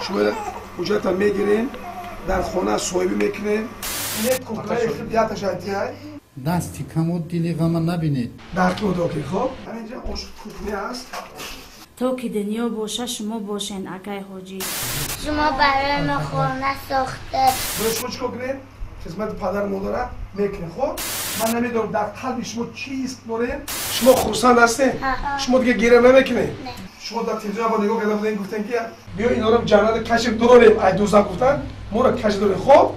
شما حجرتان میگیرین در خانه صاحبی میکنین اینت کنکرای خیلیاتش هایتیه دستی کمود دیلی غما نبینید در کود اوکی خب همینجا قشق کوکنی هست تا که دنیا باشه شما باشین اکای حاجی شما برای ما خونه ساخته برای شما چیکار کنین خدمت پدر مادر میکنین خب من نمیدونم در قلب شما چیست دارین شما خرسند هستین شما دیگه گیره نمیکنین شما در تلویزیون با نگاه کرده بودین گفتن که بیا اینا رو جنت کشف داریم ای دوزا گفتن ما رو کشف داریم خب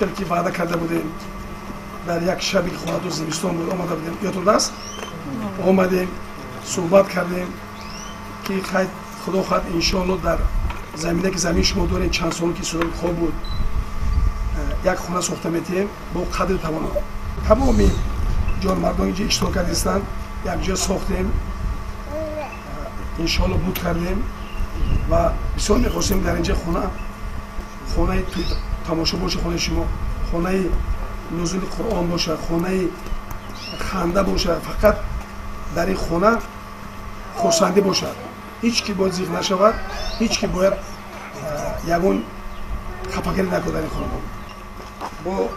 که وعده کرده بودیم در یک شب خواهد و زمستان بود آمده بودیم یادتون است آمدیم صحبت کردیم که خدا خواهد انشاءالله در زمینه که زمین شما دارین چند سال که صورت خوب بود یک خونه ساخته میتیم با قدر تمامی جان مردان اینجا اشتراک کردستند یک جا ساختیم انشاءالله بود کردیم و بسیار میخواستیم در اینجا خونه توی تماشا باشه خونه شما خونه نزول قرآن باشه خونه خنده باشه فقط در این خونه خورسندی باشه هیچ کی باید زیغ نشود هیچ کی باید یگون خفگیری نکنه در این خونه با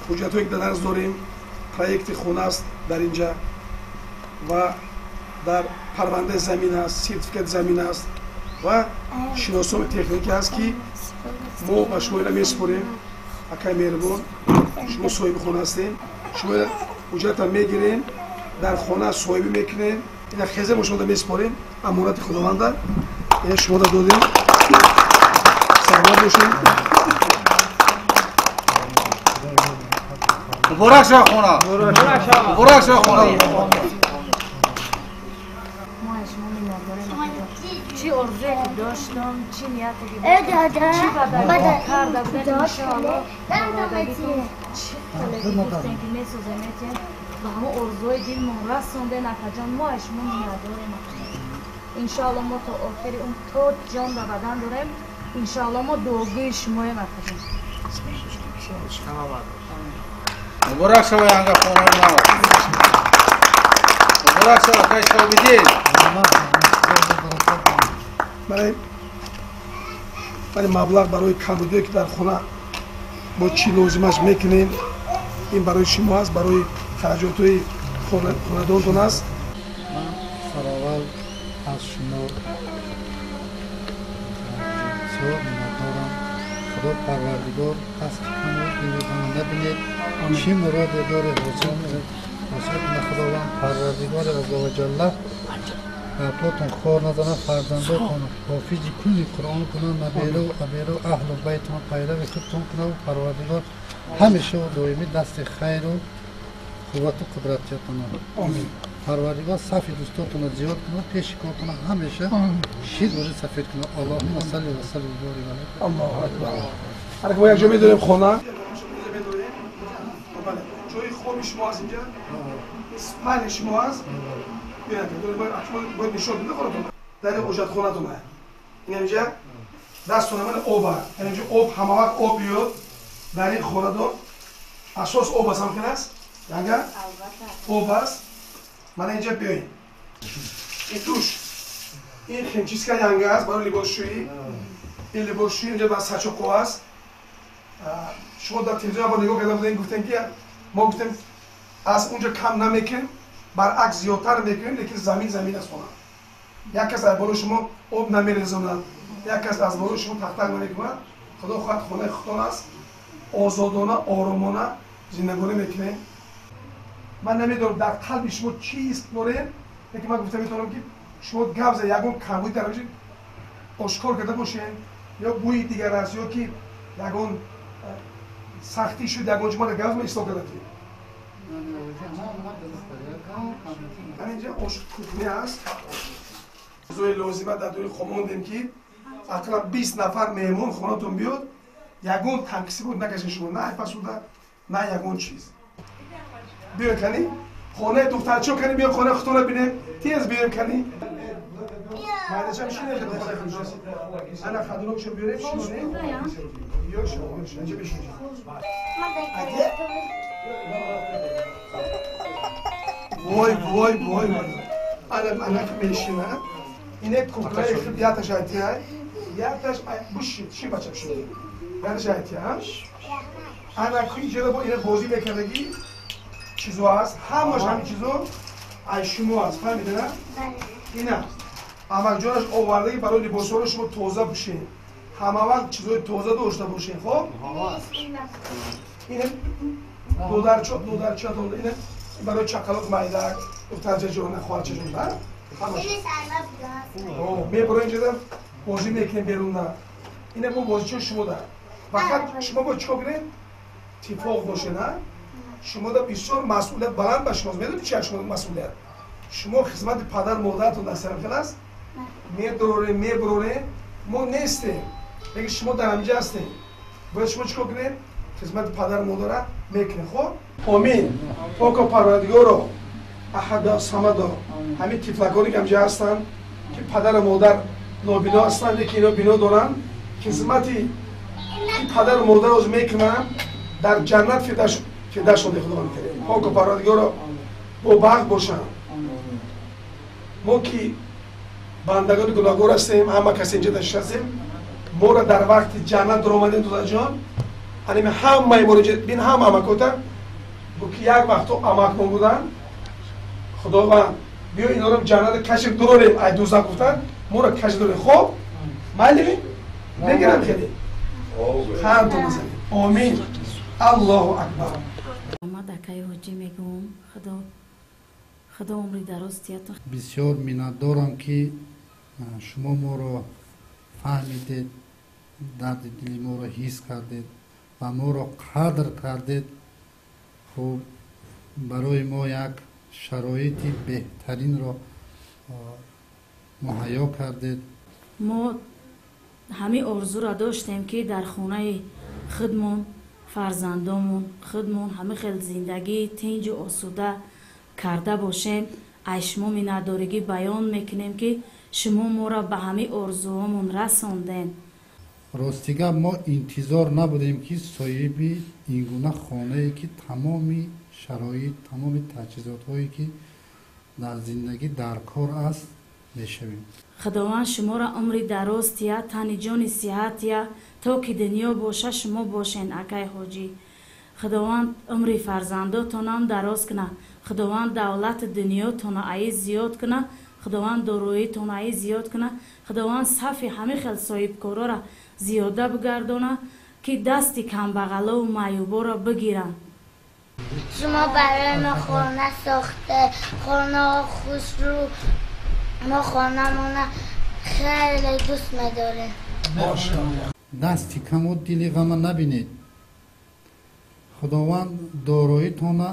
حجت یک دادن داریم پروژه خونه است در اینجا و در پرونده زمین است سرتیفیکت زمین است و شناسنامه تکنیکی است که ما با شما را میسپاریم اکای مهربان شما صاحب خانه هستین شما اجرت هم میگیرین در خانه صاحبی میکنین این خیزه ما شما را میسپاریم امانت خداوند این شما را دادیم سلامت باشین مبارک شه خونه مبارک شه خونه چی ارزوی که داشتم چی نیتی که داشتم چی بدل کرده بودن انشاءالله برادریتون چی طلبی گفتن که میسوزنیتین و همه ارزوی دیلمون رسونده نکجان ما اشمون نیاداریم انشاءالله ما تا آخری اون تا جان و بدن داریم انشاءالله ما دوگوی شمایم نکجان مبارک شه ینگه خونه ما مبارک شه که شو بدید برای مبلغ برای کمبودی که در خونه با چی لازمش میکنین این برای شما است برای خرجات های خاندانتون است من فراول از شما بسیار می‌دارم خدا پروردگار هست که دیگه نبینید چی مراد داره واسه خداوند پروردگار عزوجل اپلاتون خور نزنه فرزنداتون حافظی کلی قرآن کنن نبیره و ابیره و اهل و بیتون پیروی خودتون کنه و پروردگار همیشه و دائمی دست خیر و قوت و قدرتیتون پروردگار صفی دوستاتون رو زیاد کنه پیش کار کنه همیشه شید وری سفید کنه اللهم صل و سلم و بارک علیه الله اکبر هر که ما یک جا میدونیم خونه جای خوب شما از اینجا اسپل شما است باید نشون بده خودتون در این اجرت خونتون هست این اینجا دستون من آب هست اینجا آب همه وقت آب بیاد در این خونه دار اساس آب هست هم که هست یعنی آب هست من اینجا بیاین این توش این خمچیسکا ینگه هست برای لباسشویی این لباسشویی اینجا بس سچوکو هست شما در تلویزیون با نگاه کرده بودین گفتن که ما گفتیم از اونجا کم نمیکنیم برعکس زیادتر میکنیم لیکن زمین است خونه یک کس از بالا شما آب نمیریزونند یک کس از بالا شما تختک نمیکنند خدا خواهد خونه خودتان است آزادانه آرامانه زندگانی میکنیم من نمیدونم در قلب شما چیست دارین لیکن من گفتم میتونم که شما گبز یگون کمبود در وجود آشکار کرده باشین یا بوی دیگر است یا که یگون سختی شد یگون شما گبز ما ایستاد کرده من اینجا عشق کوکنه هست زوی لازمه در دوی خماندیم که اقلا 20 نفر مهمون خونتون بیاد یگون تنکسی بود نکشن شما نه پسوده نه یگون چیز بیاین کنی خانه دخترچه کنی بیا خانه خودتون رو بینیم تیز بیاین کنی مایده چم شینه خیلی خانه خوش انا خدونو چه بیاریم شونه یا شما اینجا بشین وای انا که میشینه اینه کوکلای خیلی یادش ایتیه یادش بوشید چی بچه شده یادش ایتیه انا که اینجا با اینه بازی میکردگی چیزو هست همش همین چیزو از شما هست فهمیده نه؟ اینه اما جانش آوردگی برای لباسا رو شما توزه بشین همه وقت چیزای توزه داشته باشین خب؟ اینه دو در چه اینه برای چکلات مایدک دخترچه جونه خواهرچه جونه همش می برای اینجا بازی میکنیم بیرون نه اینه ما بازی چه شما در فقط شما با چیکار کنید؟ اتفاق باشه نه؟ شما دا بسیار مسئولیت بلند به شما میدونید چی شما مسئولیت؟ شما خدمت پدر مادرتون در سر خلاص میبرونه ما نیستیم. بگید شما در همینجا هستیم. باید شما چیکار کنید؟ خدمت پدر مادر میکنید. خب؟ آمین. پاک و پروردگار احد صمد همین طفلکانی که همینجا هستن که پدر مادر نابینا هستند که اینا بینا دارن خدمتی که پدر و مادر از میکنن در جنت فدا شده خداوند کریم. پاک و پروردگار با بخت باشن. ما که بندگان گناهکار هستیم، همه کسی اینجا نشستیم، ما را در وقت جنت در آمدیم داده جان همه ما بین هم امکوتن بو که یک وقت امک بودن خداوند بیا اینا رو جنت کشف داریم ای دوزخ گفتن ما را کشف داریم. خب معلمی بگیرم خیلی خند بزنیم. آمین. الله اکبر. ما دکای حجی میگم خدا عمری درازتیتون. بسیار منتدارم که شما ما را فهمیدید، درد دلی ما را حس کردید و ما را قدر کردید. خب برای ما یک شرایط بهترین را مهیا کردید. ما همه آرزو را داشتیم که در خانه خودمون فرزندامون خودمون همه خیلی زندگی تنج و آسوده کرده باشیم. ای شما منتدارگی بیان میکنیم که شما ما را به همه آرزوهامون رساندین. راستیگه ما انتظار نبودیم که صاحب این گونه خانه ای که تمامی شرایط تمام تجهیزات هایی که در زندگی در کار است بشویم. خداوند شما را عمری دراز تیا تن جان صحت یا تا که دنیا باشه شما باشین اکای حاجی. خداوند عمری فرزنداتون هم دراز کنه. خداوند دولت دنیاتون ای زیاد کنه. خداوند داراییتون ای زیاد کنه. خداوند صف همه خیل صاحب کارا را زیاده بگردانه که دستی کم بغلا و معیوبا را بگیرن. شما برای ما خانه ساخته، خانه خوش رو ما خانه‌مون خیلی دوست می‌داریم. دستی کم و دلی غم نبینید. خداوند داراییتون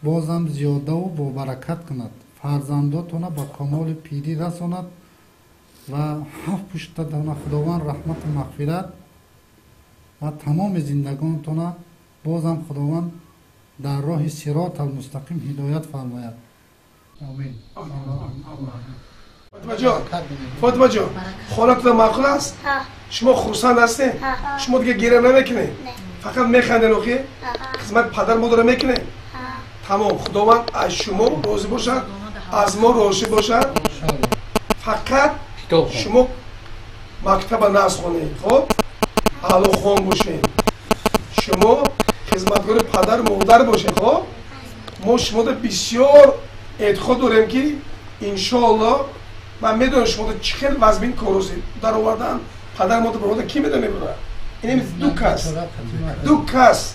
بازم زیاده و با برکت کند. فرزنداتون با کمال پیری رساند و هفت پشت دهان خداوند رحمت و مغفرت و تمام زندگانتون بازم خداوند در راه صراط المستقیم هدایت فرماید. آمین. فاطمه جان خالتون معقول است؟ شما خرسند هستین؟ شما دیگه گریه نمیکنین؟ فقط میخندین اوکی؟ خدمت پدر مادر میکنین؟ تمام. خداوند از شما راضی باشد، از ما راضی باشد. فقط شما مکتب نصب کنید. خب اعلی خوان باشین. شما خدمتگار پدر مادر باشین. خب ما شما بسیار اعتقاد داریم که انشاءالله من میدونم شما چه خیلی وزبین کاروزید در آوردن پدر مادر برادر کی میدونه میبره؟ این دو کس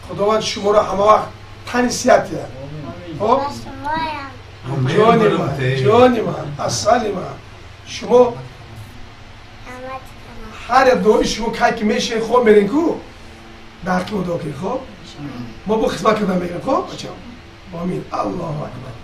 خداوند شما را همه وقت تنیسیتیه. خب جانی من اصلی من شما هر دوی شما که میشه خوب میرین کو در حق خدا که خب ما با خدمت کردن میگم. خب بچه‌ها آمین. الله اکبر.